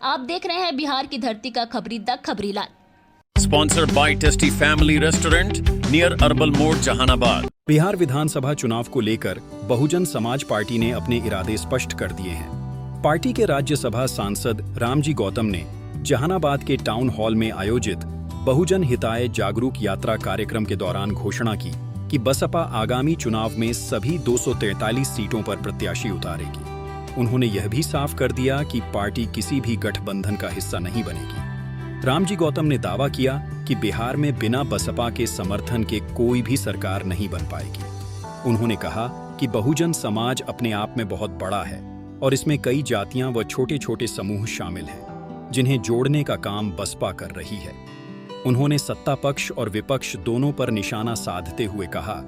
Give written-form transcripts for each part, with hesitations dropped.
आप देख रहे हैं बिहार की धरती का Khabri the Khabri Lal. Sponsored by tasty family restaurant near Arbal मोड़ जहानाबाद। बिहार विधानसभा चुनाव को लेकर बहुजन समाज पार्टी ने अपने इरादे स्पष्ट कर दिए हैं। पार्टी के राज्यसभा सांसद रामजी गौतम ने जहानाबाद के टाउन हॉल में आयोजित बहुजन हिताय जागरूक यात्रा कार्यक्रम के दौरान घोषणा की कि बसपा आगामी चुनाव में सभी 243 सीटों पर प्रत्याशी उतारेगी। उन्होंने यह भी साफ कर दिया कि पार्टी किसी भी गठबंधन का हिस्सा नहीं बनेगी। रामजी गौतम ने दावा किया कि बिहार में बिना बसपा के समर्थन के कोई भी सरकार नहीं बन पाएगी। उन्होंने कहा कि बहुजन समाज अपने आप में बहुत बड़ा है और इसमें कई जातियां व छोटे छोटे समूह शामिल हैं, जिन्हें जोड़ने का काम बसपा कर रही है। उन्होंने सत्ता पक्ष और विपक्ष दोनों पर निशाना साधते हुए कहा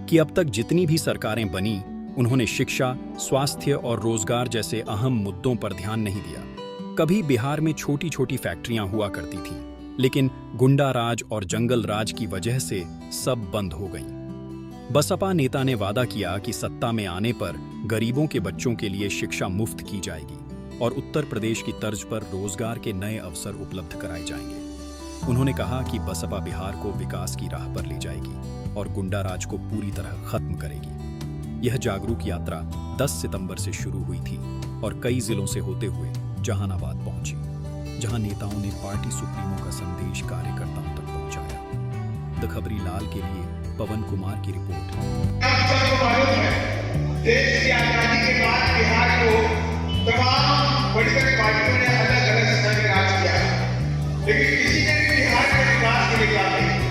कि अब तक जितनी भी सरकारें बनी, उन्होंने शिक्षा, स्वास्थ्य और रोजगार जैसे अहम मुद्दों पर ध्यान नहीं दिया। कभी बिहार में छोटी छोटी फैक्ट्रियां हुआ करती थीं, लेकिन गुंडा राज और जंगल राज की वजह से सब बंद हो गईं। बसपा नेता ने वादा किया कि सत्ता में आने पर गरीबों के बच्चों के लिए शिक्षा मुफ्त की जाएगी और उत्तर प्रदेश की तर्ज पर रोजगार के नए अवसर उपलब्ध कराए जाएंगे। उन्होंने कहा कि बसपा बिहार को विकास की राह पर ले जाएगी और गुंडा राज को पूरी तरह खत्म करेगी। यह जागरूक यात्रा 10 सितंबर से शुरू हुई थी और कई जिलों से होते हुए जहानाबाद पहुंची, जहां नेताओं ने पार्टी सुप्रीमो का संदेश कार्यकर्ताओं तक पहुंचाया। द खबरी लाल के लिए पवन कुमार की रिपोर्ट। देश की आजादी के बाद बिहार को तमाम बड़ी-बड़ी पार्टियों ने अलग-अलग समय में राज किया, लेकिन किसी ने भी बिहार के विकास के लिए काम नहीं किया।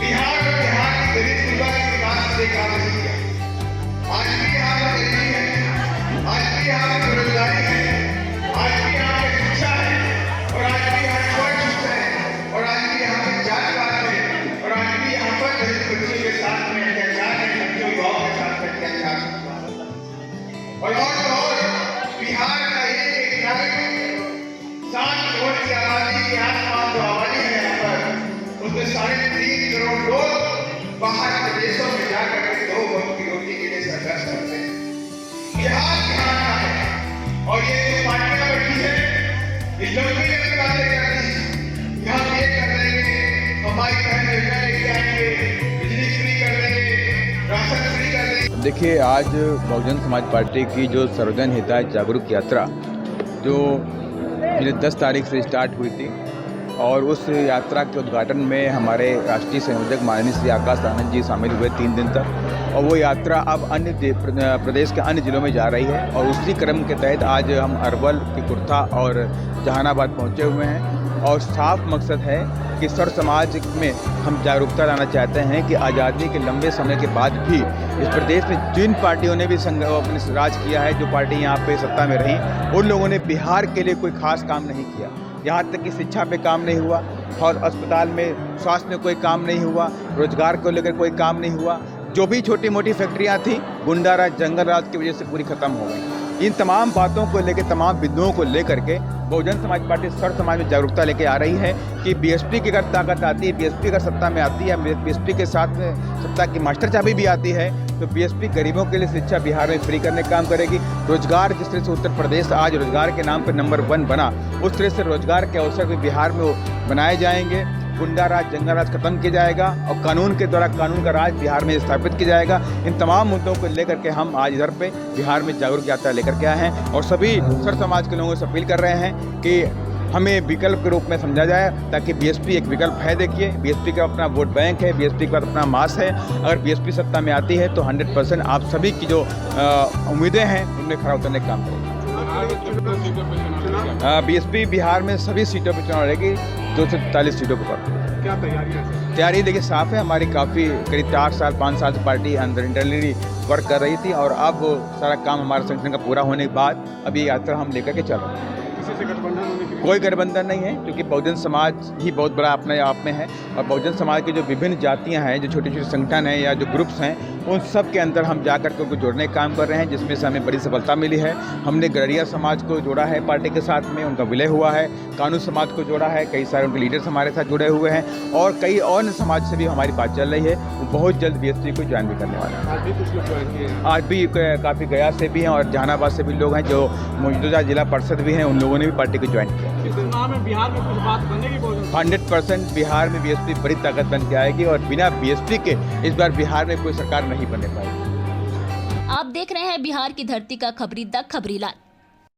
बिहार और बिहार के गरीब गुरबा के विकास के लिए काम नहीं किया। आज भी यहाँ पर गरीबी है, आज भी यहाँ पर बेरोजगारी है, आज भी यहाँ पे शिक्षा है, और आज भी यहाँ स्वास्थ्य है, और आज भी यहाँ पे जात-पात है, और आज भी यहाँ पर दलित बच्चों के साथ में अत्याचार है, बच्चों युवाओं के साथ में अत्याचार और बिहार का एक नागरिक 7 करोड़ की आबादी के आसपास जो आबादी है यहाँ पर, उसमें 3.5 करोड़ लोग बाहर के देशों में जाकर के 2 वक्त की रोटी के लिए संघर्ष करते हैं। बिहार का है और ये जो पार्टियां बैठी है, ये लोग भी अपनी बातें करती हैं। हम ये कर देंगे, हमारी बहन योजना लेके आएंगे, बिजली फ्री कर देंगे, राशन फ्री कर देंगे। देखिए, आज बहुजन समाज पार्टी की जो सर्वजन हिताय जागरूक यात्रा जो 10 तारीख से स्टार्ट हुई थी, और उस यात्रा के उद्घाटन में हमारे राष्ट्रीय संयोजक माननीय श्री आकाश आनंद जी शामिल हुए 3 दिन तक, और वो यात्रा अब अन्य प्रदेश के अन्य जिलों में जा रही है। और उसी क्रम के तहत आज हम अरवल, तिकुर्था और जहानाबाद पहुंचे हुए हैं, और साफ मकसद है कि सर्व समाज में हम जागरूकता लाना चाहते हैं कि आज़ादी के लंबे समय के बाद भी इस प्रदेश में जिन पार्टियों ने भी अपने राज किया है, जो पार्टी यहाँ पे सत्ता में रही, उन लोगों ने बिहार के लिए कोई खास काम नहीं किया। यहाँ तक कि शिक्षा पे काम नहीं हुआ, और अस्पताल में स्वास्थ्य में कोई काम नहीं हुआ, रोजगार को लेकर कोई काम नहीं हुआ। जो भी छोटी मोटी फैक्ट्रियाँ थी, गुंडा राज, जंगल राज की वजह से पूरी खत्म हो गई। इन तमाम बातों को लेकर, तमाम बिंदुओं को लेकर के बहुजन समाज पार्टी सर्व समाज में जागरूकता लेके आ रही है कि बीएसपी की अगर ताकत आती है, बीएसपी अगर सत्ता में आती है, बीएसपी के साथ में सत्ता की मास्टर चाबी भी आती है, तो बीएसपी गरीबों के लिए शिक्षा बिहार में फ्री करने का काम करेगी। रोजगार, जिस तरह से उत्तर प्रदेश आज रोजगार के नाम पर नंबर 1 बना, उस तरह से रोजगार के अवसर भी बिहार में बनाए जाएंगे। गुंडा राज, जंगल राज खत्म किया जाएगा और कानून के द्वारा कानून का राज बिहार में स्थापित किया जाएगा। इन तमाम मुद्दों को लेकर के हम आज इधर पे बिहार में जागरूक यात्रा लेकर के आए हैं, और सभी सर्व समाज के लोगों से अपील कर रहे हैं कि हमें विकल्प के रूप में समझा जाए, ताकि बीएसपी एक विकल्प है। देखिए, बीएसपी का अपना वोट बैंक है, बीएसपी के पास अपना मास है। अगर बीएसपी सत्ता में आती है तो 100% आप सभी की जो उम्मीदें हैं उनमें खरा उतरने का काम करेगी। बीएसपी बिहार में सभी सीटों पर चुनाव लड़ेगी, 243 सीटों पर। क्या तैयारी देखिए साफ है, हमारी काफ़ी करीब 4 साल 5 साल से पार्टी अंदर इंटरनली वर्क कर रही थी, और अब सारा काम हमारे संगठन का पूरा होने के बाद अब ये यात्रा हम लेकर के चल रहे हैं। किसी से गठबंधन होने की कोई गठबंधन नहीं है, क्योंकि बहुजन समाज ही बहुत बड़ा अपने आप में है, और बहुजन समाज की जो विभिन्न जातियां हैं, जो छोटे छोटे संगठन हैं या जो ग्रुप्स हैं, उन सब के अंदर हम जाकर के उनको जोड़ने का काम कर रहे हैं, जिसमें से हमें बड़ी सफलता मिली है। हमने गड़रिया समाज को जोड़ा है पार्टी के साथ में, उनका विलय हुआ है। कानू समाज को जोड़ा है, कई सारे उनके लीडर्स हमारे साथ जुड़े हुए हैं, और कई और समाज से भी हमारी बात चल रही है। वो बहुत जल्द बीएसपी को ज्वाइन भी करने वाला है। आज भी कुछ लोग ज्वाइन किए, आज भी काफ़ी गया से भी हैं और जहानाबाद से भी लोग हैं, जो मौजूदा जिला परिषद भी हैं, उन लोगों लोगों ने भी पार्टी को ज्वाइन किया। इस चुनाव में बिहार में कुछ बात बनेगी बहुजन? 100% बिहार में बीएसपी बड़ी ताकत बन के आएगी और बिना बीएसपी के इस बार बिहार में कोई सरकार नहीं बनने पाएगी। आप देख रहे हैं बिहार की धरती का खबरी द खबरीलाल।